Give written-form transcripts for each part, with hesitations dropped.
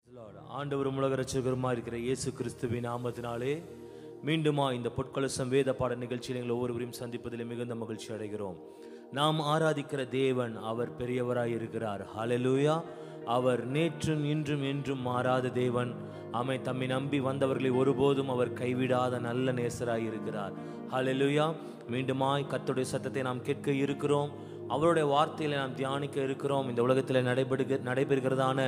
ஆண்டவரும் உலக இரட்சகருமாய் இருக்கிற இயேசு கிறிஸ்துவின் நாமத்தினாலே மீண்டுமா இந்த பொற்கலசம் வேத பாட நிகழ்ச்சியில் எங்கள் ஒவ்வொருவரையும் சந்திப்பதில் மிகுந்த மகிழ்ச்சி அடைகிறோம். நாம் ஆராதிக்கிற தேவன் அவர் பெரியவராய் இருக்கிறார். ஹல்லேலூயா. அவர் நேற்றும் இன்றும் என்றும் மாறாத தேவன். தம்மை நம்பி வந்தவர்களை ஒருபோதும் அவர் கைவிடாத நல்ல நேசராய் இருக்கிறார். ஹல்லேலூயா. மீண்டுமாய் கர்த்தருடைய சத்தத்தை நாம் கேட்க இருக்கிறோம். அவருடைய வார்த்தைகளை நாம் தியானிக்க இருக்கிறோம். இந்த உலகத்தில் நடைபெறுகிறதான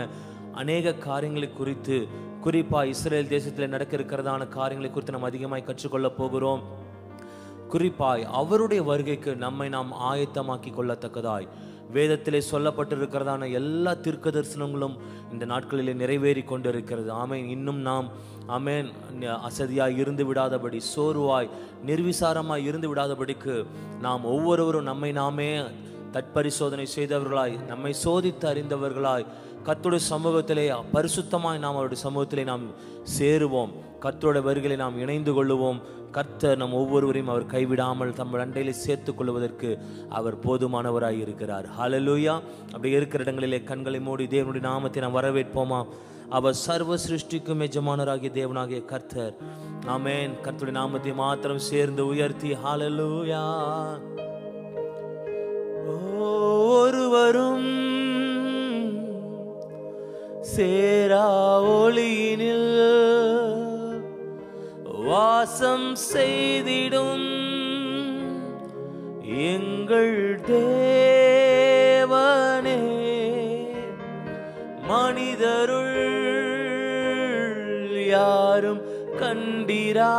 அநேக காரியங்களை குறித்து, குறிப்பாக இஸ்ரேல் தேசத்தில் நடக்க இருக்கிறதான காரியங்களை குறித்து நாம் அதிகமாய் கற்றுக்கொள்ள போகிறோம். குறிப்பாய் அவருடைய வருகைக்கு நம்மை நாம் ஆயத்தமாக்கி கொள்ளத்தக்கதாய் வேதத்திலே சொல்லப்பட்டிருக்கிறதான எல்லா தீர்க்க தரிசனங்களும் இந்த நாட்களிலே நிறைவேறி கொண்டிருக்கிறது. ஆமேன். இன்னும் நாம் அசதியாய் இருந்து விடாதபடி, சோர்வாய் நிர்விசாரமாய் இருந்து விடாதபடிக்கு நாம் ஒவ்வொருவரும் நம்மை நாமே தற்பரிசோதனை செய்தவர்களாய், நம்மை சோதித்து அறிந்தவர்களாய் கர்த்தருடைய சமூகத்திலே பரிசுத்தமாய் நாம் அவருடைய சமூகத்திலே நாம் சேருவோம். கர்த்தருடைய வருகையிலே நாம் இணைந்து கொள்ளுவோம். கர்த்தர் நம் ஒவ்வொருவரையும் அவர் கைவிடாமல் தம் அண்டையிலே சேர்த்து கொள்வதற்கு அவர் போதுமானவராய் இருக்கிறார். ஹல்லேலூயா. அப்படி இருக்கிற இடங்களிலே கண்களை மூடி தேவனுடைய நாமத்தை நாம் வரவேற்போமா? அவர் சர்வ சிருஷ்டிக்கும் எஜமானராகிய தேவனாகிய கர்த்தர். ஆமென். கர்த்தருடைய நாமத்தை மாத்திரம் சேர்ந்து உயர்த்தி ஹல்லேலூயா. ஒருவரும் சேரா ஒளியினில் வாசம் செய்திடும் எங்கள் தேவனே, மனிதருள் யாரும் கண்டிரா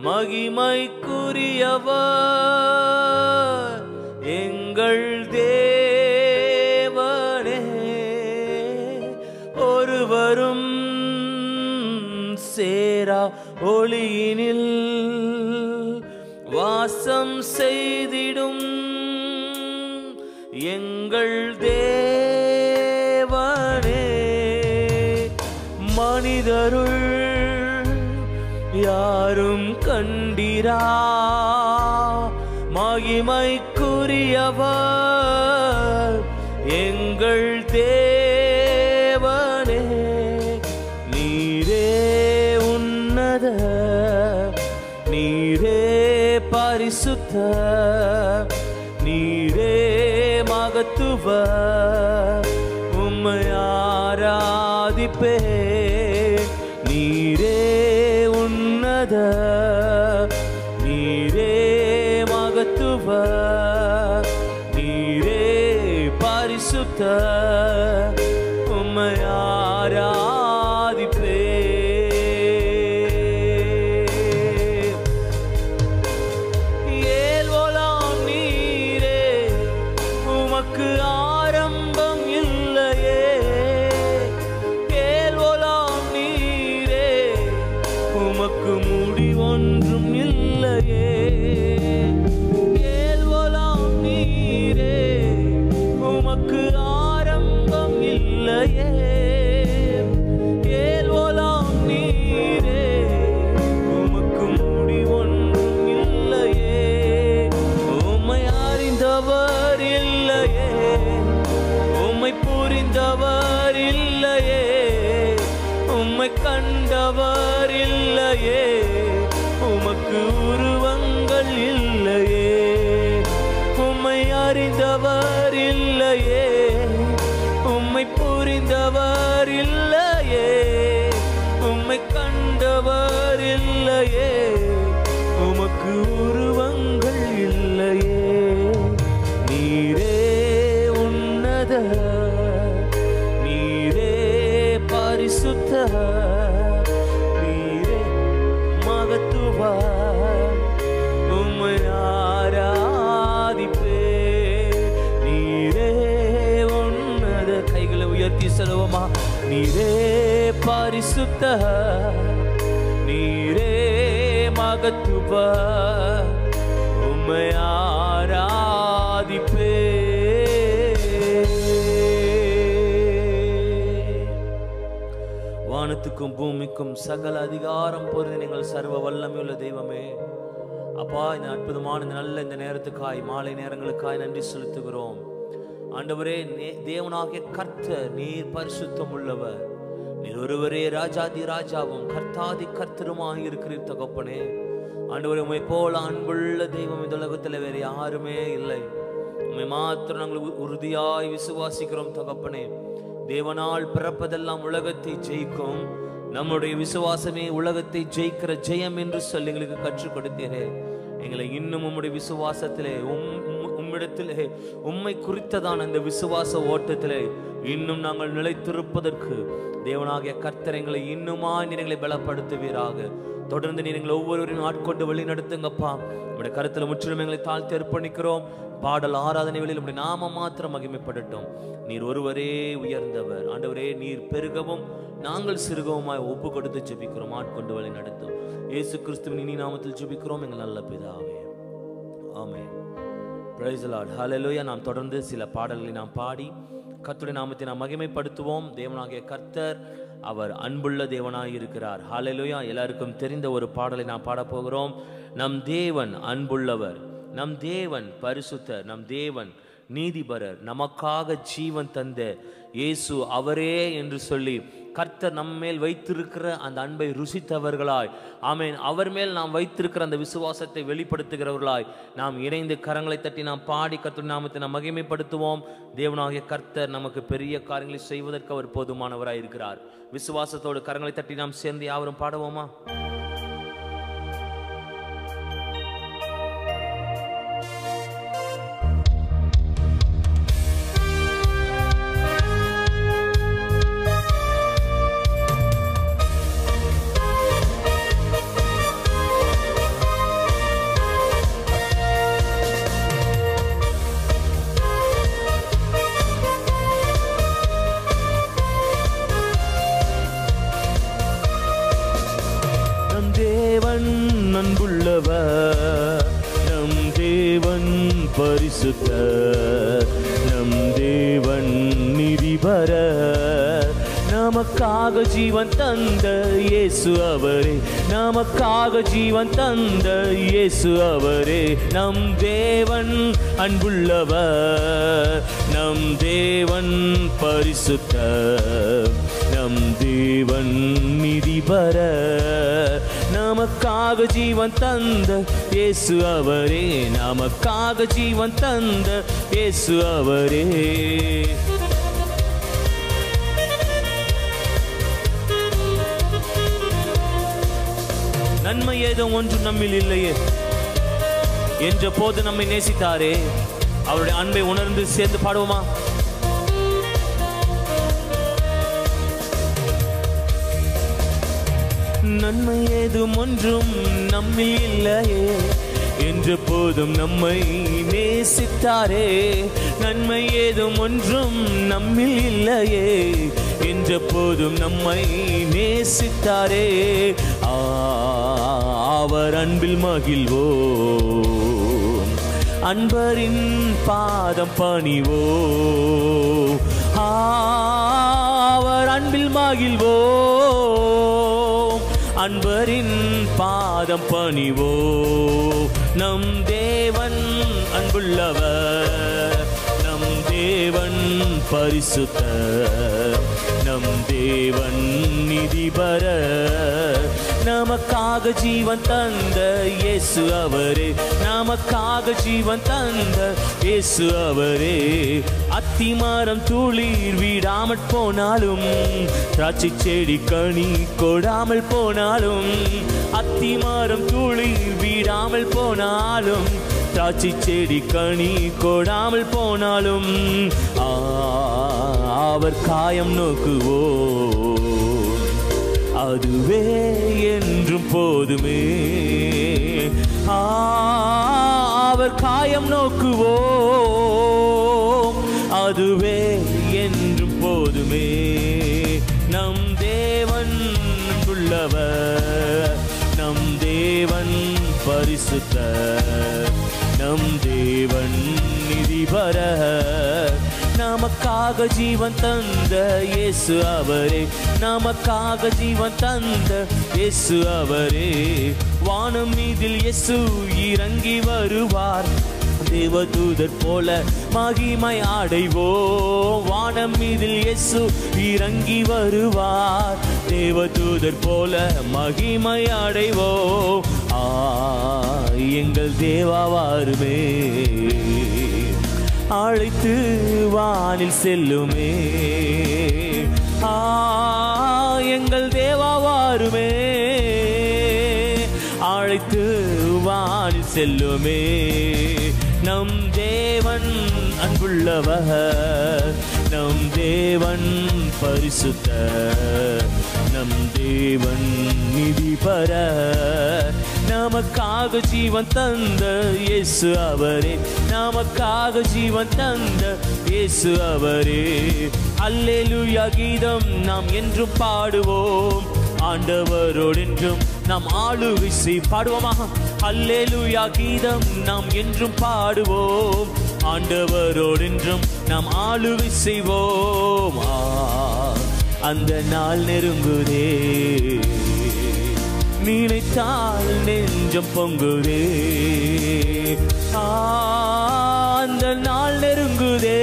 மகிமைக்குரியவர் எங்கள் தேவனே. ஒருவரும் சேரா ஒளியினில் வாசம் செய்திடும் எங்கள் தேவனே, மனிதருள் யாரும் கண்டிரா மகிமைக்குரியவர் எங்கள் தேவனே. நீரே உன்னத, நீரே பரிசுத்த, நீரே மகத்துவ, உம்மை ஆராதிப்பே. நீரே உன்னத, நீரே மகத்துவ, நீரே பரிசுத்த, உம்மை ஆராதிப்பே. ஏல்வலாம் நீரே, உமக்கு ஆரம்பம் இல்லையே. ஏல்வலாம் நீரே, உமக்கு முடிவொன்றும் இல்லையே. ஏல்வலாம் நீரே, உமக்கு ஆரம்பம் இல்லையே. ஏல்வலாம் நீரே, உமக்கு முடிவொன்றும் இல்லையே. உம்மை அறிந்தவர் இல்லையே, உம்மை புரிந்தவர் இல்லையே, உம்மை கண்டவர் இல்லையே, உமக்கு உருவங்கள் இல்லையே. உம்மை அறிந்தவர் இல்லையே, உம்மை புரிந்தவர் இல்லையே, உம்மை கண்டவர் இல்லையே, உமக்கு உருவங்கள் இல்லையே. நீரே உன்னத, நீரே பரிசுத்த, நீரே மகத்துவ, உம்மை ஆராதிப்பே. நீரே உன்னத, கைகளை உயர்த்தி சொல்லுவோமா? நீரே பரிசுத்த, நீரே மகத்துவ, உம்மை ஆராதிப்பே. வானத்துக்கும் பூமிக்கும் சகல அதிகாரம் பொருந்தி நீங்கள் சர்வ வல்லமையுள்ள தெய்வமே. அப்பா, இந்த அற்புதமான இந்த நல்ல இந்த நேரத்துக்காய், மாலை நேரங்களுக்காய் நன்றி செலுத்துகிறோம். ஆண்டவரே, தேவனாகிய கர்த்தர் நீர் பரிசுத்தம் உள்ளவர். நீர் ஒருவரே ராஜாதி ராஜாவும் கர்த்தாதி கர்த்தருமாக இருக்கிறீர் தகப்பனே. ஆண்டவரே, உம்மை போல அன்புள்ள தெய்வம் இந்த உலகத்தில் வேறு யாருமே இல்லை. உம்மை மாத்திரம் நாங்கள் உறுதியாய் விசுவாசிக்கிறோம் தகப்பனே. தேவனால் பிறப்பதெல்லாம் உலகத்தை ஜெயிக்கும், நம்முடைய விசுவாசமே உலகத்தை ஜெயிக்கிற ஜெயம் என்று சொல்லி எங்களுக்கு கற்றுக் கொடுத்தீரே. எங்களை இன்னும் உம்முடைய விசுவாசத்திலே உம்மிடத்திலே உம்மை குறித்ததான் அந்த விசுவாச ஓட்டத்திலே இன்னும் நாங்கள் நிலைத்திருப்பதற்கு தேவனாகிய கர்த்தர் எங்களை இன்னுமா நீங்களை பலப்படுத்துவீராக. தொடர்ந்து நீங்களை ஒவ்வொருவரையும் ஆட்கொண்டு வழி நடத்துங்கப்பா. உங்களுடைய கருத்துல முற்றிலும் எங்களை தாழ்த்தி அர்ப்பணிக்கிறோம். பாடல் ஆராதனைகளில் உங்களுடைய நாம மாத்திரம் மகிமைப்படட்டும். நீர் ஒருவரே உயர்ந்தவர். ஆண்டவரே, நீர் பெருகவும் நாங்கள் சிறுகவுமாய் ஒப்பு கொடுத்து ஜெபிக்கிறோம். ஆட்கொண்டு வழி நடத்தும் இயேசு கிறிஸ்துவின் இனி நாமத்தில் ஜெபிக்கிறோம் எங்கள் நல்ல பிதாவே, ஆமென். பிரைஸ் தி லார்ட், ஹல்லேலூயா. நாம் தொடர்ந்து சில பாடல்களை நாம் பாடி கர்த்தருடைய நாமத்தை நாம் மகிமைப்படுத்துவோம். தேவனாகிய கர்த்தர் அவர் அன்புள்ள தேவனாய் இருக்கிறார். ஹல்லேலூயா. எல்லாருக்கும் தெரிந்த ஒரு பாடலை நாம் பாட போகிறோம். நம் தேவன் அன்புள்ளவர், நம் தேவன் பரிசுத்தர், நம் தேவன் நீதிபரர், நமக்காக ஜீவன் தந்த இயேசு அவரே என்று சொல்லி கர்த்தர் நம்மேல் வைத்திருக்கிற அந்த அன்பை ருசித்தவர்களாய், ஆமென், அவர் மேல் நாம் வைத்திருக்கிற அந்த விசுவாசத்தை வெளிப்படுத்துகிறவர்களாய் நாம் இணைந்து கரங்களை தட்டி நாம் பாடி கர்த்தருடைய நாமத்தை நாம் மகிமைப்படுத்துவோம். தேவனாகிய கர்த்தர் நமக்கு பெரிய காரியங்களை செய்வதற்கு அவர் போதுமானவராய் இருக்கிறார். விசுவாசத்தோடு கரங்களை தட்டி நாம் சேர்ந்து யாவரும் பாடுவோமா? அன்புள்ளவர், நம் தேவன் பரிசுத்தர், நம் தேவன் நீதிபரர், நமக்காக ஜீவன் தந்த இயேசு அவரே, நமக்காக ஜீவன் தந்த இயேசு அவரே. நம் தேவன் அன்புள்ளவர், நம் தேவன் பரிசுத்தர், நம் தேவன் நீதிபரர், நமக்காக ஜீவன் தந்த இயேசு அவரே, நமக்காக ஜீவன் தந்த இயேசு அவரே. நன்மை ஏதோ ஒன்று நம்மில் இல்லையே என்ற போது நம்மை நேசித்தாரே, அவருடைய அன்பை உணர்ந்து சேர்ந்து பாடுவோமா? நன்மை ஏதும் ஒன்றும் நம்மில் இல்லையே என்ற போதும் நம்மை நேசித்தாரே, நன்மை ஏதும் ஒன்றும் நம்மில் இல்லையே என்ற போதும் நம்மை நேசித்தாரே. அவர் அன்பில் மகிழ்வோம், அன்பரின் பாதம் பணிவோம், அவர் அன்பில் மகிழ்வோம், அன்பரின் பாதம் பணிவோம். நம் தேவன் அன்புள்ளவர், நம் தேவன் பரிசுத்தர், நம் தேவன் நீதிபரர், நமக்காக ஜீவன் தந்த இயேசு அவரே, நமக்காக ஜீவன் தந்த இயேசு அவரே. அத்திமரம் துளிர் விடாமற் போனாலும், திராட்சை செடி கனி கொடாமல் போனாலும், அத்திமரம் துளிர் விடாமல் போனாலும், திராட்சை செடி கனி கொடாமல் போனாலும், அவர் காயம் நோக்குவோம், அதுவே என்றும் போதுமே. அவர் காயம் நோக்குவோம், அதுவே என்றும் போதுமே. நம் தேவன் உள்ளவர், நம் தேவன் பரிசுத்தர், நம் தேவன் நீதிபரர், நமக்காக ஜீவன் தந்த இயேசு அவரே, நமக்காக ஜீவன் தந்த இயேசு அவரே. வானம் மீதில் இயேசு இறங்கி வருவார், தேவதூதர் போல மகிமை அடைவோம். வானம் மீதில் இயேசு இறங்கி வருவார். தேவதூதர் போல மகிமை அடைவோம். எங்கள் தேவா வாருமே, அழைத்து வானில் செல்லுமே. எங்கள் தேவா வாருமே, அழைத்து வானில் செல்லுமே. நம் தேவன் அன்புள்ளவர், நம் தேவன் பரிசுத்தர், நம் தேவன் நீதிபர. நமக்காக ஜீவன் தந்த இயேசு அவரே, நமக்காக ஜீவன் தந்த இயேசு அவரே. அல்லேலூயா கீதம் நாம் என்றும் பாடுவோம். ஆண்டவரோடு என்றும் நாம் ஆளுகை பாடுவோமாக. அல்லேலூயா கீதம் நாம் என்றும் பாடுவோம். ஆண்டவரோடு என்றும் நாம் ஆளுகை செய்வோம். அந்த நாள் நெருங்குதே, நினைத்தால் நெஞ்சம் பொங்குதே. அந்த நாள் நெருங்குதே,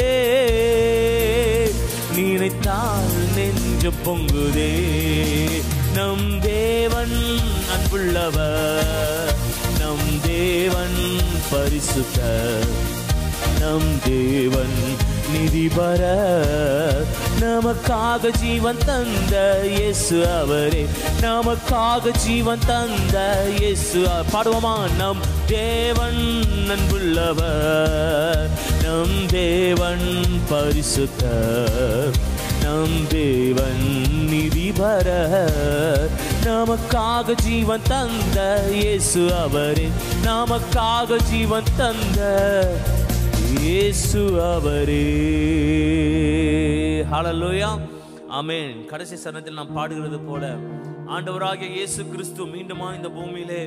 நினைத்தால் நெஞ்சம் பொங்குதே. நம் தேவன் அன்புள்ளவர், நம் தேவன் பரிசுத்தர், நம் தேவன் நீதிபர. நமக்காக ஜீவன் தந்த இயேசு அவரே, நமக்காக ஜீவன் தந்த இயேசு. பாடுவோமா? நம் தேவன் அன்புள்ளவர், நம் தேவன் பரிசுத்தர், நம் தேவன் நீதிபர. நமக்காக ஜீவன் தந்த இயேசு அவரே, நமக்காக ஜீவன் தந்த இயேசு அவரே. ஹல்லேலூயா, ஆமென். கடைசி சரணத்தில் நாம் பாடுகிறது போல ஆண்டவராகிய இயேசு கிறிஸ்து மீண்டுமா இந்த பூமியிலே,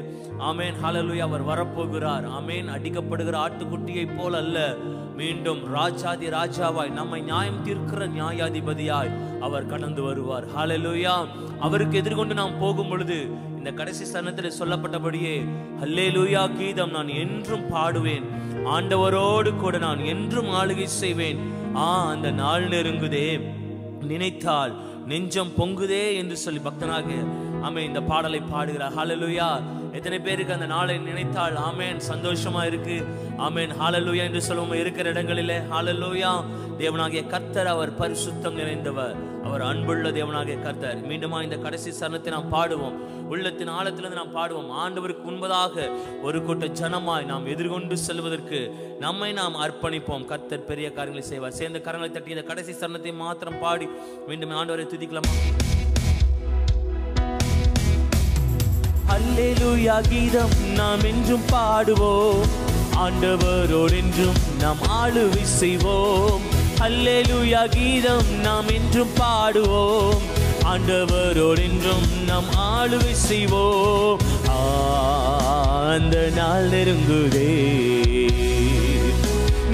ஆமென், ஹல்லேலூயா, அவர் வரப்போகிறார். ஆமென். அடிக்கப்படுகிற ஆட்டுக்குட்டியை போல் அல்ல, மீண்டும் ராஜாதி ராஜாவாய் நம்மை நியாயம் தீர்க்கிற நியாயாதிபதியாய் அவர் கடந்து வருவார். ஹல்லேலூயா. அவருக்கு எதிர்கொண்டு நாம் போகும் பொழுது இந்த கடைசி சரணத்தில் சொல்லப்பட்டபடியே ஹல்லேலூயா கீதம் நான் என்றும் பாடுவேன். ஆண்டவரோடு கூட நான் என்றும் ஆளுகை செய்வேன். அந்த நாள் நெருங்குதே, நினைத்தால் நெஞ்சம் பொங்குதே என்று சொல்லி பக்தனாக ஆமென் இந்த பாடலை பாடுகிறார். ஹல்லேலூயா. எத்தனை பேருக்கு அந்த நாளை நினைத்தால் ஆமென் சந்தோஷமா இருக்கு? ஆமென், ஹல்லேலூயா என்று சொல்லுவோம் இருக்கிற இடங்களிலே. ஹல்லேலூயா. தேவனாகிய கர்த்தர் அவர் பரிசுத்தம் நிறைந்தவர், அவர் அன்புள்ள தேவனாகிய கர்த்தர். மீண்டுமா இந்த கடைசி சரணத்தை நாம் பாடுவோம். உள்ளத்தின் ஆழத்திலிருந்து நாம் பாடுவோம். ஆண்டவருக்கு முன்பதாக ஒரு கூட்ட ஜனமாய் நாம் எதிர்கொண்டு செல்வதற்கு நம்மை நாம் அர்ப்பணிப்போம். கர்த்தர் பெரிய காரியங்களை செய்வார். சேர்ந்த கரங்களை தட்டி இந்த கடைசி சரணத்தை மாத்திரம் பாடி மீண்டும் ஆண்டவரை துதிக்கலாமா? அல்லேலூயா கீதம் நாம் என்றும் பாடுவோம். ஆண்டவரோடு என்றும் நாம் ஆளுகை செய்வோம். அல்லேலூயா கீதம் நாம் என்றும் பாடுவோம். ஆண்டவரோடு என்றும் நாம் ஆளுகை செய்வோம். அந்த நாள் நெருங்குதே,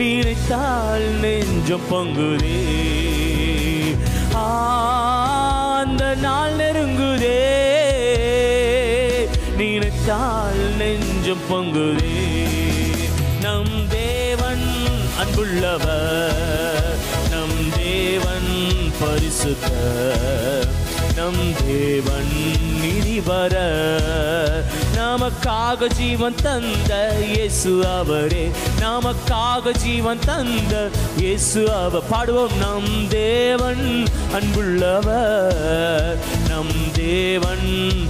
நினைத்தால் நெஞ்சம் பொங்குதே. அந்த நாள் நெருங்குதே, நினைத்தால் நெஞ்சம் பொங்குதே. நம் தேவன் அன்புள்ளவர், நம் தேவன் பரிசுத்தர், நம் தேவன் நீதிபர. நமக்காக ஜீவன் தந்த இயேசு அவரே, நமக்காக ஜீவன் தந்த இயேசு அவர். பாடுவோம். நம் தேவன் அன்புள்ளவர், நம் தேவன்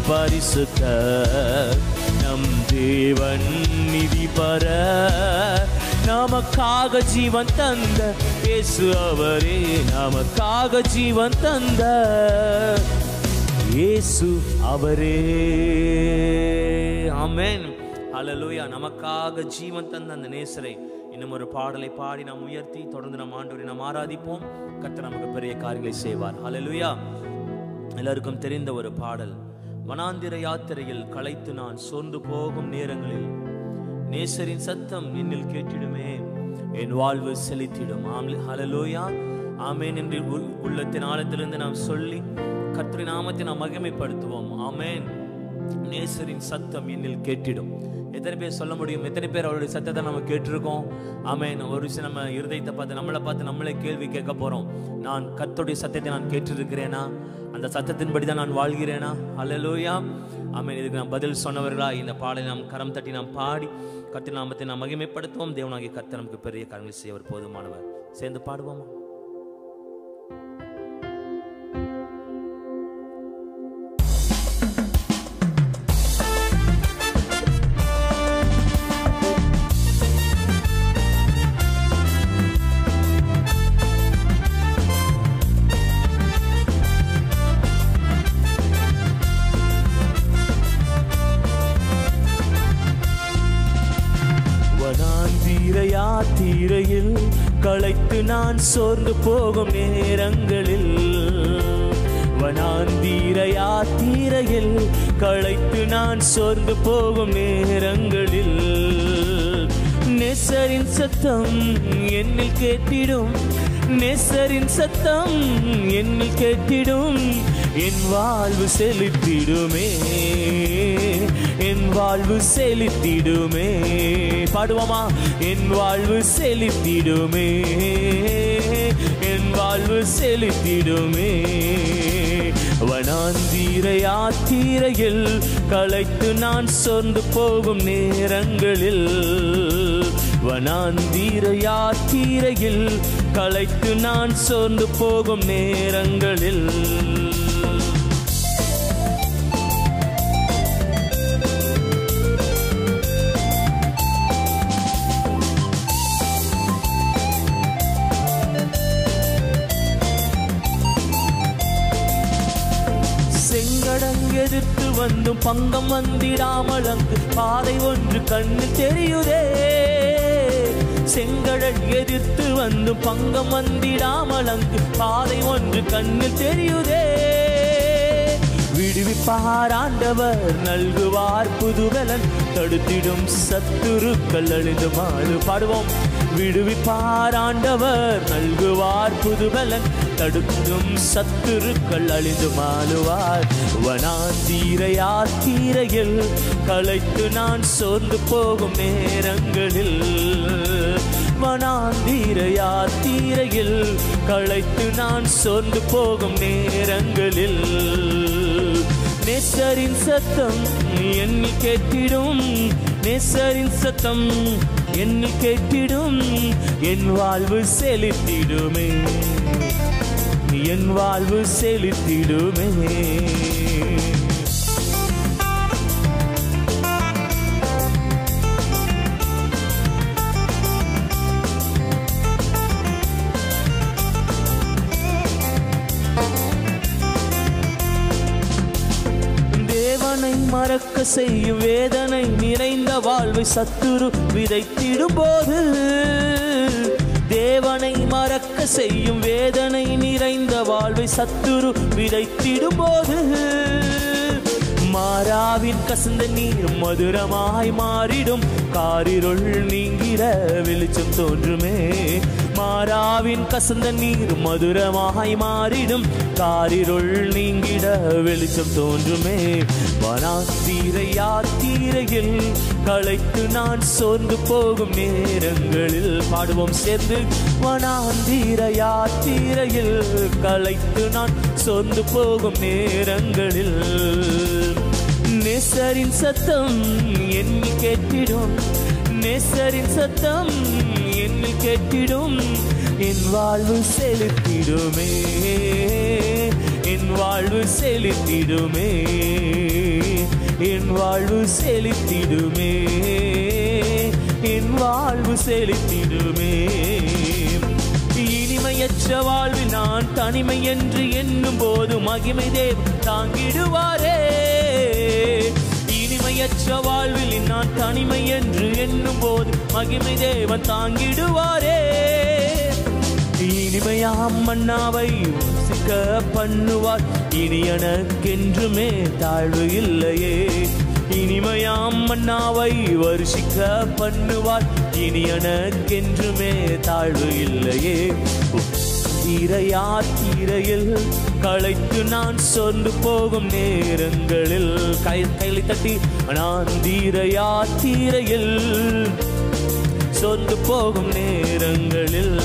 பரிசுத்தர், நம் தேவன் நீதிபர. நமக்காக ஜீவன் தந்த இயேசு அவரே, நமக்காக ஜீவன் தந்த இயேசு அவரே. ஆமென், ஹல்லேலூயா. நமக்காக ஜீவன் தந்த அந்த நேசரை இன்னும் ஒரு பாடலை பாடி நாம் உயர்த்தி தொடர்ந்து நம் ஆண்டவரை நாம் ஆராதிப்போம். கர்த்தர் நமக்கு பெரிய காரியங்களை செய்வார். ஹல்லேலூயா. எல்லாருக்கும் தெரிந்த ஒரு பாடல். வனாந்திர யாத்திரையில் களைத்து நான் சோர்ந்து போகும் நேரங்களில் நேசரின் சத்தம் என்னில் கேட்டிடுமே, என் வாழ்வு செழித்திடும். ஹல்லேலூயா, ஆமென் என்று உள்ளத்தின் ஆழத்திலிருந்து நாம் சொல்லி கர்த்தரின் நாமத்தை நாம் மகிமைப்படுத்துவோம். ஆமென். நேசரின் சத்தம் என்னில் கேட்டிடும். எத்தனை பேர் சொல்ல முடியும்? எத்தனை பேர் அவருடைய சத்தத்தை நம்ம கேட்டிருக்கோம்? ஆமென். ஒரு விஷயம் நம்ம இருதயத்தை பார்த்து நம்மளை பார்த்து நம்மளே கேள்வி கேட்க போறோம். நான் கர்த்தருடைய சத்தத்தை நான் கேட்டிருக்கிறேனா? அந்த சத்தத்தின்படி தான் நான் வாழ்கிறேனா? அல்லேலூயா. ஆமென். இதுக்கு நாம் பதில் சொன்னவர்களா இந்த பாடலை நாம் கரம் தட்டி நாம் பாடி கர்த்தர் நாமத்தை நாம் மகிமைப்படுத்துவோம். தேவனாகிய கர்த்தர் நமக்கு பெரிய காரியங்களை செய்ய அவர் போதுமானவர். சேர்ந்து பாடுவோமா? யாத்திரையில் களைத்து நான் சோர்ந்து போகும் நேரங்களில், வனாந்தீர யாத்திரையில் களைத்து நான் சோர்ந்து போகும் நேரங்களில், நேசரின் சத்தம் என்னில் கேட்டிடும், நேசரின் சத்தம் என்னில் கேட்டிடும். என் வாழ்வு செழித்திடுமே, என் வாழ்வு செழித்திடுமே. பாடுவோமா? என் வாழ்வு செழித்திடுமே, என் வாழ்வு செழித்திடுமே. வனாந்தீர யாத்திரையில் களைத்து நான் சோர்ந்து போகும் நேரங்களில், வனாந்தீர யாத்திரையில் களைத்து நான் சோர்ந்து போகும் நேரங்களில், செங்கடல் எதிர்த்து வந்தும் பங்கம் வந்திடாமல் அங்கு பாதை ஒன்று கண்ணு தெரியுதே. செங்கடல் எதிர்த்து வந்தும் பங்கம் வந்திடாமல் அங்கு பாதை ஒன்று கண்ணு தெரியுதே. விடுவிப்பார் ஆண்டவர், நல்குவார் புதுபலன், தடுத்திடும் சத்துருக்கள் அழிந்து மாறு. பாடுவோம். விடுவிப்பார் ஆண்டவர், நல்குவார் புதுபலன், தடுத்தும் சத்துருக்கள் அழிந்து மாறுவார். வனாந்தீர யாத்திரையில் களைத்து நான் சோர்ந்து போகும் நேரங்களில், வனாந்தீர யாத்திரையில் களைத்து நான் சோர்ந்து போகும் நேரங்களில், நேசரின் சத்தம் என்னில் கேட்டிடும், நேசரின் சத்தம் என்னில் கேட்டிடும். என் வாழ்வு செழித்திடுமே, என் வாழ்வு செழித்திடுமே. தேவனை மறக்க செய்யும் வேதனை நிறைந்த வாழ்வை சத்துரு விதைத்திடும் போது, தேவனை மறக்க செய்யும் வேதனை நிறைந்த வாழ்வை சத்துரு விதைத்திடும் போது, மாறாவின் கசந்த நீர் மதுரமாய் மாறிடும், காரிருள் நீங்கிட வெளிச்சம் தோன்றுமே. மாறாவின் கசந்த நீர் மதுரமாய் மாறிடும், காரிருள் நீங்கிட வெளிச்சம் தோன்றுமே. வனாந்தீர யாத்திரையில் களைத்து நான் சோர்ந்து போகும் நேரங்களில், பாடுவோம் சேர்ந்து. வனாந்தீர யாத்திரையில் களைத்து நான் சோர்ந்து போகும் நேரங்களில், நேசரின் சத்தம் என்னில் கேட்டிடும், நேசரின் சத்தம் என்னில் கேட்டிடும். என் வாழ்வு செழித்திடுமே, என் வாழ்வு செழித்திடுமே, என் வாழ்வு செழித்திடுமே, என் வாழ்வு செழித்திடுமே. இனிமையற்ற வாழ்வில் நான் தனிமை என்று எண்ணும் போது மகிமை தேவன் தாங்கிடுவாரே. இனிமையற்ற வாழ்வில் நான் தனிமை என்று எண்ணும் போது மகிமை தேவன் தாங்கிடுவாரே. இனிமையாம் மன்னாவை ருசிக்க பண்ணுவார், இனி எனக்கென்றுமே தாழ்வு இல்லையே. இனிமையாம் மன்னாவை வருஷிக்க பண்ணுவார், இனி எனக்கென்றுமே தாழ்வு இல்லையே. தீர யாத்திரையில் களைத்து நான் சொந்து போகும் நேரங்களில் கைகளை தட்டி நான் தீர யாத்திரையில் சொந்து போகும் நேரங்களில்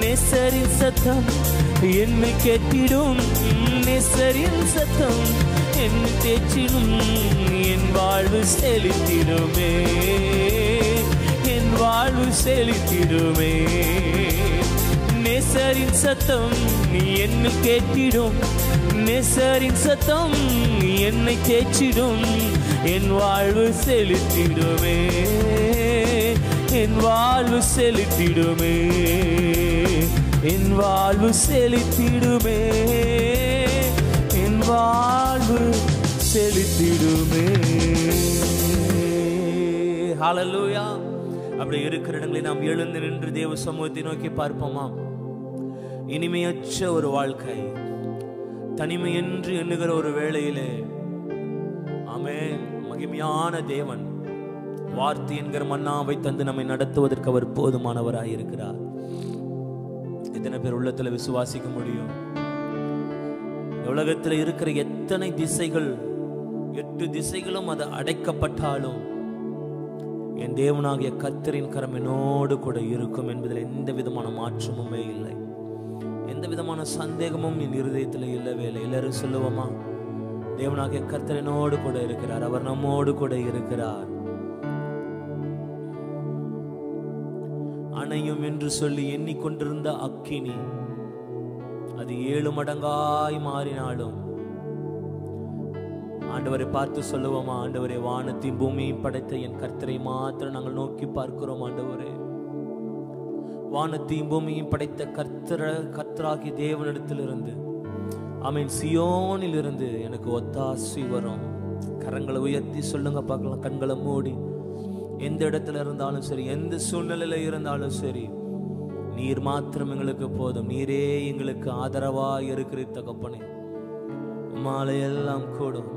நேசரின் சத்தம் என்னை கேட்டிடும், நேசரின் சத்தம் என்னை தேற்றிடும், என் வாழ்வு செழித்திடுமே, என் வாழ்வு செழித்திடுமே. நேசரின் சத்தம் நீ என்னை கேட்டிடும், நேசரின் சத்தம் என்னை தேற்றிடும், என் வாழ்வு செழித்திடுமே, என் வாழ்வு செழித்திடுமே, என் வாழ்வு செழித்திடுமே, என் வாழ்வு செழித்திடுமே. ஹல்லேலூயா. அப்படி இருக்கிற இடங்களில் நாம் எழுந்து நின்று தேவ சமூகத்தை நோக்கி பார்ப்போமா? இனிமையற்ற ஒரு வாழ்க்கை, தனிமை என்று எண்ணுகிற ஒரு வேளையிலே ஆமென், மகிமையான தேவன் வார்த்தை என்கிற மன்னாவை தந்து நம்மை நடத்துவதற்கு அவர் போதுமானவராய் இருக்கிறார். எத்தனை பேர் உள்ளத்துல விசுவாசிக்க முடியும்? உலகத்தில் இருக்கிற எத்தனை திசைகள், 8 திசைகளும் அது அடைக்கப்பட்டாலும் என் தேவனாகிய கர்த்தரின் கரம் என்னோடு கூட இருக்கும் என்பதில் எந்த விதமான மாற்றமுமே இல்லை, எந்த விதமான சந்தேகமும் என் இருதயத்தில் இல்லவே இல்லை. எல்லாரும் சொல்லுவோமா? தேவனாகிய கர்த்தர் என்னோடு கூட இருக்கிறார், அவர் நம்மோடு கூட இருக்கிறார். அணையும் என்று சொல்லி எண்ணிக்கொண்டிருந்த அக்கினி அது 7 மடங்காய் மாறினாலும் ஆண்டவரை பார்த்து சொல்லுவோமா? ஆண்டவரே, வானத்தையும் பூமியையும் படைத்த என் கர்த்தரை மாத்திரம் நாங்கள் நோக்கி பார்க்கிறோம். ஆண்டவரே, வானத்தையும் பூமியையும் படைத்த கர்த்தராகிய தேவனிடத்திலிருந்து ஆமென், சியோனில் இருந்து எனக்கு ஒத்தாசி வரும். கரங்களை உயர்த்தி சொல்லுங்க பார்க்கலாம், கண்களை மூடி. எந்த இடத்துல இருந்தாலும் சரி, எந்த சூழ்நிலையில இருந்தாலும் சரி, நீர் மாத்திரம் எங்களுக்கு போதும், நீரே எங்களுக்கு ஆதரவாய் இருக்கிற தகப்பனே. மாலையெல்லாம் கூடும்.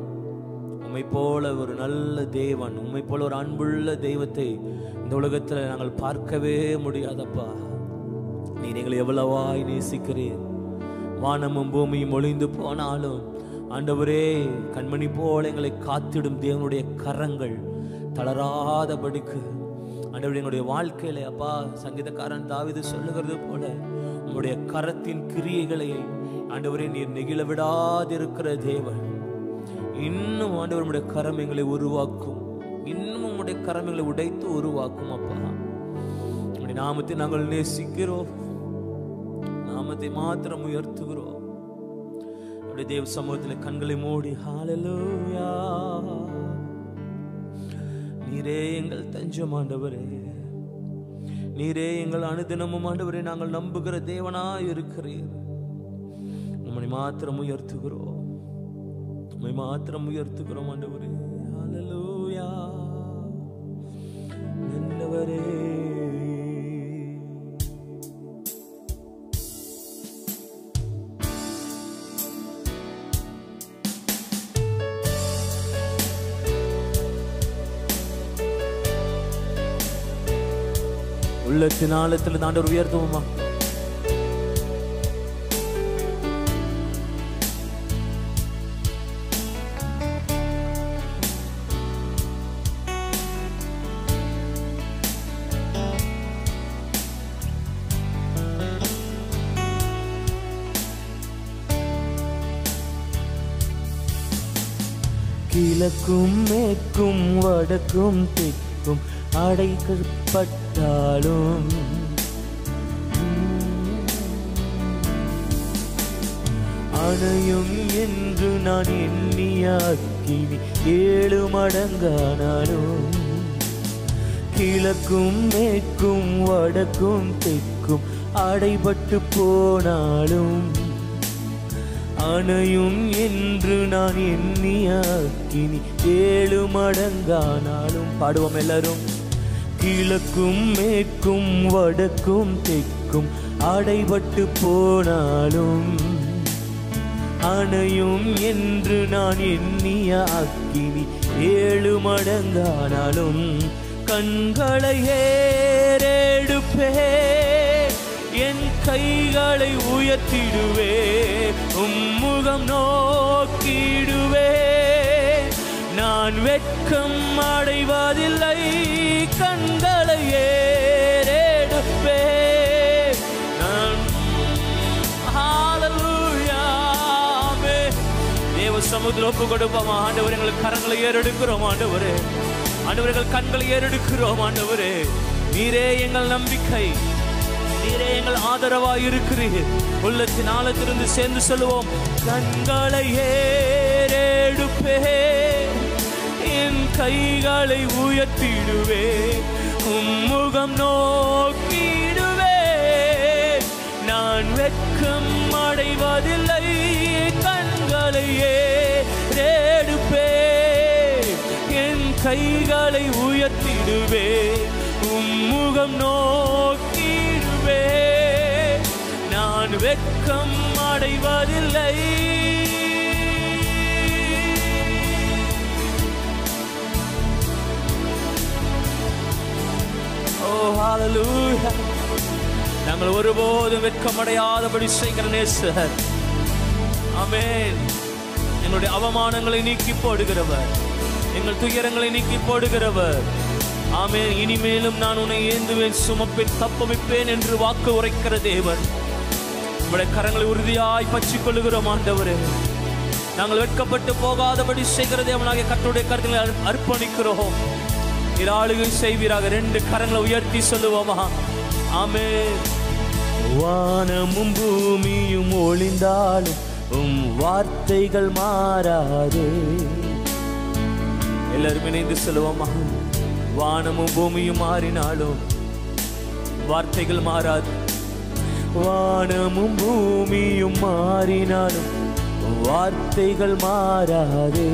உம்மை போல ஒரு நல்ல தேவன், உம்மை போல ஒரு அன்புள்ள தெய்வத்தை இந்த உலகத்துல நாங்கள் பார்க்கவே முடியாதப்பா. நீர் எங்களை எவ்வளவாய் நேசிக்கிறீர். வானமும் பூமியும் ஒளிந்து போனாலும் ஆண்டவரே, கண்மணி போல எங்களை காத்திடும் தேவனுடைய கரங்கள் தளராதபடிக்கு ஆண்டவரே எங்களுடைய வாழ்க்கையில அப்பா, சங்கீதக்காரன் தாவீது சொல்லுகிறது போல உங்களுடைய கரத்தின் கிரியைகளை ஆண்டவரே நீர் நெகிழ விடாதிருக்கிற தேவன். இன்னும் ஆண்டவர் உடைய கரம் எங்களை உருவாக்கும், இன்னும் உங்களுடைய கரம் எங்களை உடைத்து உருவாக்கும். அப்பா, உங்களுடைய நாமத்தை நாங்கள் நேசிக்கிறோம், நாமத்தை மாத்திரம் உயர்த்துகிறோம். அப்படி தேவ சமூகத்தில் கண்களை மூடி ஹல்லேலூயா. நீரே எங்கள் தஞ்சம் ஆண்டவரே, நீரே எங்கள் அனுதினமும் ஆண்டவரே நாங்கள் நம்புகிற தேவனாய் இருக்கிறீர். உம்மை மாத்திரம் உயர்த்துகிறோம், உம்மை மாத்திரம் உயர்த்துகிறோம் ஆண்டவரே. ஹல்லேலூயா. நல்லவரே, உள்ளத்தின் ஆழத்தில் ஆண்டவர் உயர்த்துவோமா? கிழக்கும் மேற்கும் வடக்கும் தெற்கும் அடைக்கப்பட்டாலும் அணையும் என்று நான் எண்ணிய அக்கினி 7 மடங்கானாலும், கிழக்கும் மேற்கும் வடக்கும் தெற்கும் அடைபட்டு போனாலும், அணையும் என்று நான் எண்ணிய அக்கினி 7 மடங்கானாலும். பாடுவோம் எல்லாரும். கிழக்கும் மேற்கும் வடக்கும் தெற்கும் அடைபட்டு போனாலும், அணையும் என்று நான் எண்ணிய அக்கினி 7 மடங்கானாலும், கண்களை ஏறெடுப்பே என் கைகளை உயர்த்திடுவே, உம்முகம் நோக்கிடுவே. நான் வெட்கம் அடைவதில்லை, கண்களை ஏறெடுப்பே. நான் ஹல்லேலூயா தேவ சமூகத்தில் ஒப்பு கொடுப்போம். ஆண்டவர், எங்களுக்கு கரங்களை ஏறெடுக்கிறோம் ஆண்டவரே. ஆண்டவர்கள் கண்களை ஏறெடுக்கிறோம் ஆண்டவரே. நீரே எங்கள் நம்பிக்கை, நீரே எங்கள் ஆதரவாய் இருக்கிறீர். உள்ளத்தின் ஆழத்திலிருந்து சேர்ந்து சொல்லுவோம், கண்களை ஏறெடுப்பே, என் கைகளை உயர்த்திடுவே, உம்முகம் நோக்கிடுவே. நான் வெட்கம் அடைவதில்லை, கண்களை ஏறெடுப்பே, என் கைகளை உயர்த்திடுவே, உம்முகம் நோக்கிடுவே. நான் வெட்கம் அடைவதில்லை. ஓ ஹல்லேலூயா. நாங்கள் ஒருபோதும் வெட்கமடையாதபடி செய்கிற நேசர். ஆமென். எங்களுடைய அவமானங்களை நீக்கி போடுகிறவர், எங்கள் துயரங்களை நீக்கி போடுகிறவர். ஆமென். இனிமேலும் நான் உன்னை ஏந்துவேன், சுமப்பேன், தப்புவிப்பேன் என்று வாக்கு உரைக்கிற தேவன். உங்களுடைய கரங்களை உறுதியாய் பற்றிக் கொள்ளுகிறோம் ஆண்டவரே. நாங்கள் வெட்கப்பட்டு போகாதபடி செய்கிற தேவனாகிய கர்த்தருடைய கரங்களை அர்ப்பணிக்கிறோம். ஆளுகை செய்வீராக. 2 கரங்களை உயர்த்தி சொல்லுவோமா? ஆமென். வானமும் பூமியும் ஒளிந்தாலும் உம் வார்த்தைகள் மாறாது. எல்லாரும் இணைந்து சொல்லுவோமா? வானமும் பூமியும் மாறினாலும் வார்த்தைகள் மாறாது. வானமும் பூமியும் மாறினாலும் வார்த்தைகள் மாறாது.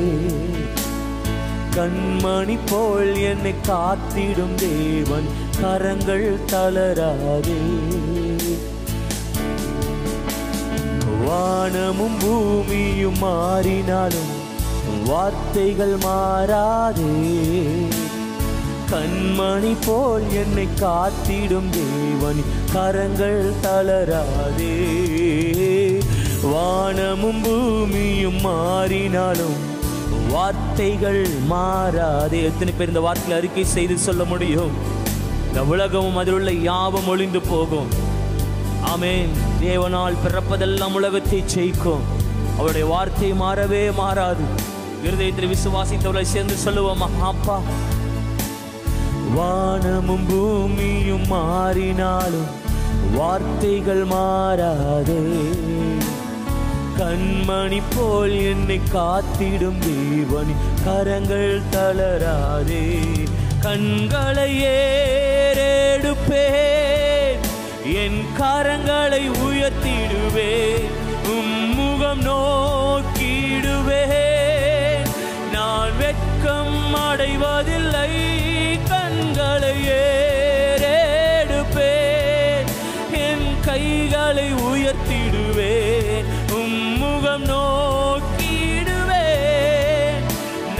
கண்மணி போல் என்னை காத்திடும் தேவன், கரங்கள் தளராதே. வானமும் பூமியும் மாறினாலும் வார்த்தைகள் மாறாதே. கண்மணி போல் என்னை காத்திடும் தேவன், கரங்கள் தளராதே. வானமும் பூமியும் மாறினாலும் வார்த்தைகள் மாறாதே. எத்தனை பேர் இந்த வார்த்தையை அறிக்கை செய்து சொல்ல முடியும்? இந்த உலகமும் அதில் உள்ள யாவும் ஒளிந்து போகும். ஆமென். தேவனால் பிறப்பதெல்லாம் உலகத்தை ஜெயிக்கும். அவருடைய வார்த்தை மாறவே மாறாது. இருதயத்தில் விசுவாசித்தவர்களை சேர்ந்து சொல்லுவோமா? அப்பா, வானமும் பூமியும் மாறினாலும் வார்த்தைகள் மாறாதே. கண்மணி போல் என்னை காத்திடும் தேவன், கரங்கள் தளராதே. கண்களை ஏறெடுப்பேன், என் கரங்களை உயர்த்திடுவேன், உம்முகம் நோக்கிடுவேன். நான் வெட்கம் அடைவதில்லை, கண்களை ஏறெடுப்பேன், என் கைகளை உயர்த்திடுவேன், உம்முகம் நோக்கிடுவேன்.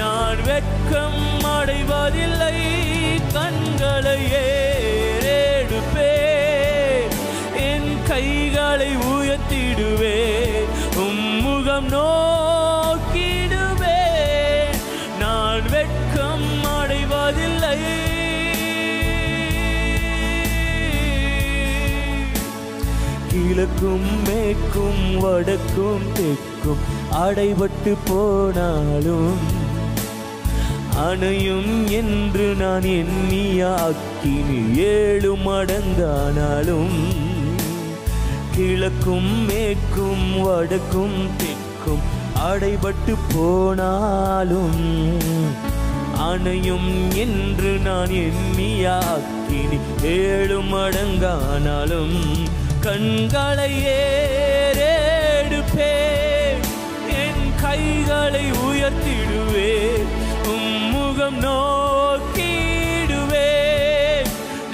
நான் வெட்கம் அடைவதில்லை, கண்களை ஏறெடுப்பேன், என் கைகளை உயர்த்திடுவேன், உம்முகம் நோக்கிடுவேன். நான் வெட்கம் அடைவதில்லை. கிழக்கும் மேற்கும் வடக்கும் தெற்கும் அடைபட்டு போனாலும், அணையும் என்று நான் எண்ணிய அக்கினி 7 மடங்கானாலும், கிழக்கும் மேற்கும் வடக்கும் தெற்கும் அடைபட்டு போனாலும், அணையும் என்று நான் எண்ணிய அக்கினி 7 மடங்கானாலும், கண்களை ஏறெடுப்பேன், என் கைகளை உயர்த்திடுவேன், உம்முகம் நோக்கிடுவேன்.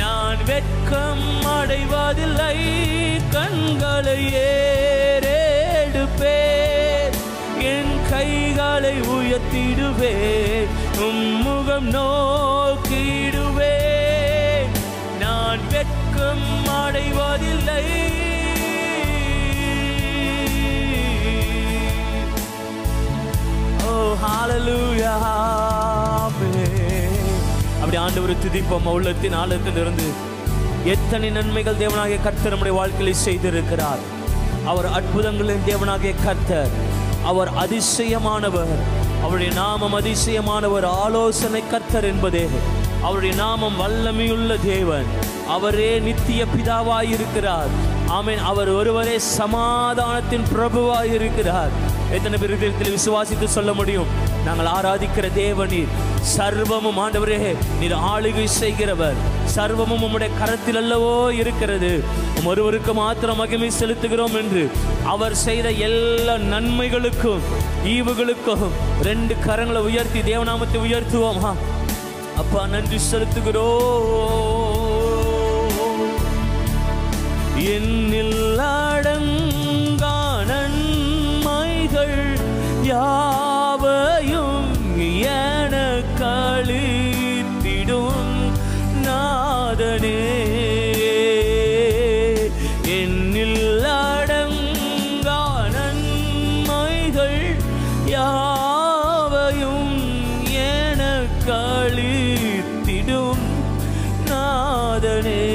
நான் வெட்கம் அடைவதில்லை, கண்களை ஏறெடுப்பேன், என் கைகளை உயர்த்திடுவேன், உம்முகம் நோக்கிடுவேன். நான் வெட்கம் அடைவதில்லை. ஆண்டவரை துதிப்போம் உள்ளத்தின் ஆழத்திலிருந்து. எத்தனை நன்மைகள் தேவனாகிய கர்த்தர் நம்முடைய வாழ்க்கையில் செய்திருக்கிறார். அவர் அற்புதங்களின் தேவனாகிய கர்த்தர். அவர் அதிசயமானவர். அவருடைய நாமம் அதிசயமானவர். ஆலோசனை கர்த்தர் என்பதே அவருடைய நாமம். வல்லமையுள்ள தேவன். அவரே நித்திய பிதாவாயிருக்கிறார். ஆமென். அவர் ஒருவரே சமாதானத்தின் பிரபுவாயிருக்கிறார். எத்தனை பேர் இதயத்தில் விசுவாசித்து சொல்ல முடியும்? நாங்கள் ஆராதிக்கிற தேவனீர் சர்வமும் ஆண்டவரே நீர் ஆளுகை செய்கிறவர். சர்வமும் உம்முடைய கரத்தில் அல்லவோ இருக்கிறது. ஒருவருக்கு மாத்திரம் மகிமை செலுத்துகிறோம் என்று அவர் செய்த எல்லா நன்மைகளுக்கும் ஈவுகளுக்கும் 2 கரங்களை உயர்த்தி தேவநாமத்தை உயர்த்துவோமா? அப்பா நன்றி செலுத்துகிறோம். என்னில் அடங்கா நன்மைகள் யாவையும் எனக்கு அளித்திடும் நாதனே. என்னில் அடங்கா நன்மைகள் யாவையும் எனக்கு அளித்திடும் நாதனே.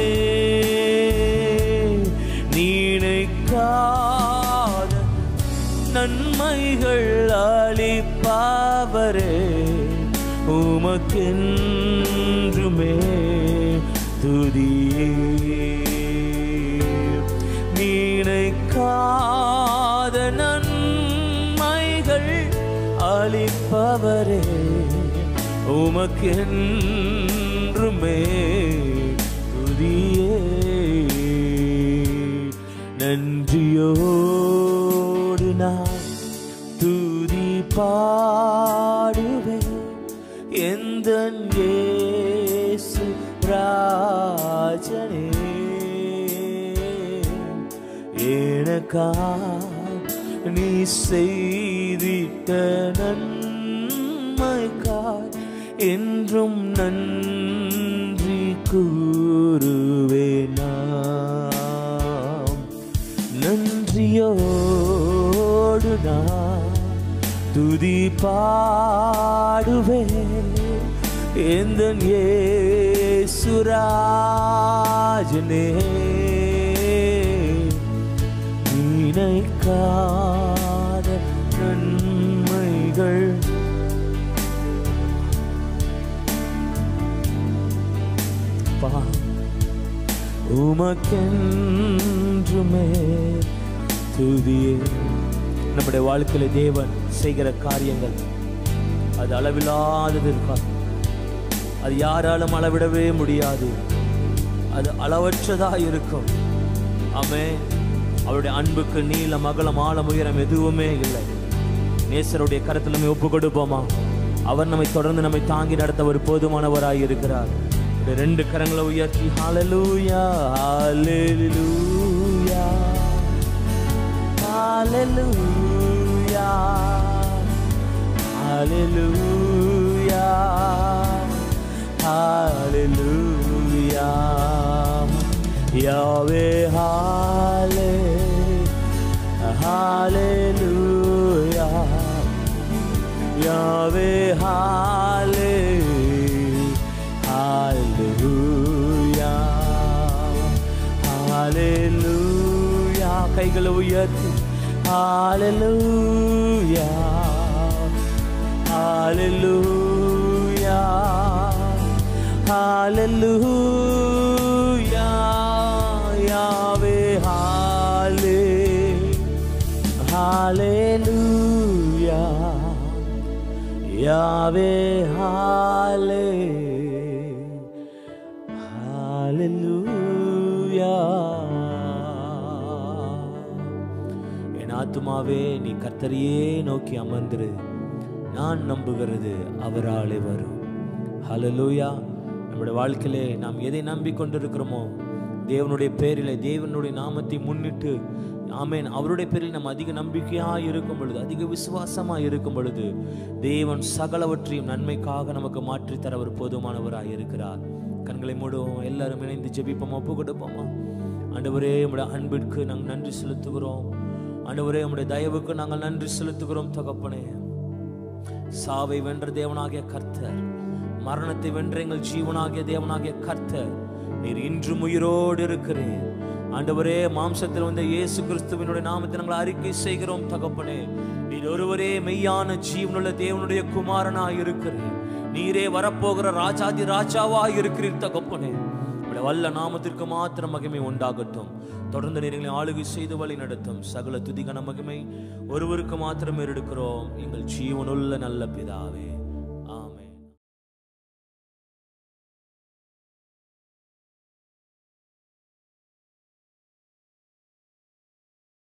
நீனைக்காத நன்மைகள் அளிப்பவரே உமக்கென்றுமே துதியே. நீனைக்காத நன்மைகள் அளிப்பவரே உமக்கென்றுமே துதியே. நன்றியோடு நான் துதி பாடுவேன் எந்தன் இயேசு ராஜனே. எனக்காய் நீ செய்திட்ட நன்மைக்காய் என்றும் நன்றி கூறுவேன் நாம். நன்றியோடு நான் துதி பாடுவேன் எந்தன் இயேசு ராஜனே. நினைக்காத நன்மைகள் உமக்கென்றுமே துதியே. நம்முடைய வாழ்க்கையில தேவன் செய்கிற காரியங்கள் அது அளவில்லாதது இருக்காது. அது யாராலும் அளவிடவே முடியாது. அது அளவற்றதா இருக்கும். ஆமென். அவருடைய அன்புக்கு நீளம் அகலம் ஆழம் உயரம் எதுவுமே இல்லை. நேசருடைய கரத்தில் நம்மை ஒப்பு கொடுப்போமா? அவர் நம்மை தொடர்ந்து நம்மை தாங்கி நடத்த ஒரு போதுமானவராய் இருக்கிறார். 2 கரங்களை உயர்த்தி ஹalleluya ஹalleluya ஹalleluya ஹalleluya ஹalleluya யாவே ஹாலே ஹalleluya யாவே ஹாலே ஹalleluya ஹalleluya கைகளை உயர்த்தி ஹalleluya ஹalleluya ஹalleluya யாவே ஹாலே ஹalleluya யாவே ஹாலே ஹalleluya. என் ஆத்துமாவே நீ கர்த்தரையே நோக்கி அமர்ந்திரு, நான் நம்புகிறது அவராலே வரும். ஹalleluya. நம்முடைய வாழ்க்கையிலே நாம் எதை நம்பிக்கொண்டிருக்கிறோமோ தேவனுடைய பேரிலே தேவனுடைய நாமத்தை முன்னிட்டு ஆமென் அவருடைய பேரில் நம்ம அதிக நம்பிக்கையாக இருக்கும் பொழுது, அதிக விசுவாசமாக இருக்கும் பொழுது தேவன் சகலவற்றையும் நன்மைக்காக நமக்கு மாற்றித்தர ஒரு போதுமானவராக இருக்கிறார். கண்களை மூடுவோம், எல்லாரும் இணைந்து ஜெபிப்போமா, ஒப்பு கொடுப்போமா? ஆண்டவரே உம்முடைய அன்பிற்கு நாங்கள் நன்றி செலுத்துகிறோம். ஆண்டவரே உம்முடைய தயவுக்கு நாங்கள் நன்றி செலுத்துகிறோம். தகப்பனே, சாவை வென்ற தேவனாகிய கர்த்தர், மரணத்தை வென்ற எங்கள் ஜீவனாகிய தேவனாகிய கர்த்தர் நீர் இன்றும் உயிரோடு இருக்கிறேன். ஆண்டவரே, மாம்சத்தில் வந்த இயேசு கிறிஸ்துவினுடைய நாமத்தை நாங்கள் அறிக்கை செய்கிறோம் தகப்பனே. நீர் ஒருவரே மெய்யான ஜீவனுள்ள தேவனுடைய குமாரனாய் இருக்கிறீர். நீரே வரப்போகிற ராஜாதி ராஜாவாய் இருக்கிறீர் தகப்பனே. வல்ல நாமத்திற்கு மாத்திரம் மகிமை உண்டாகட்டும். தொடர்ந்து நீர்களை ஆளுகை செய்து வழி நடத்தும். சகல துதிகன மகிமை ஒருவருக்கு மாத்திரம் எடுக்கிறோம், எங்கள் ஜீவனுள்ள நல்ல பிதாவே.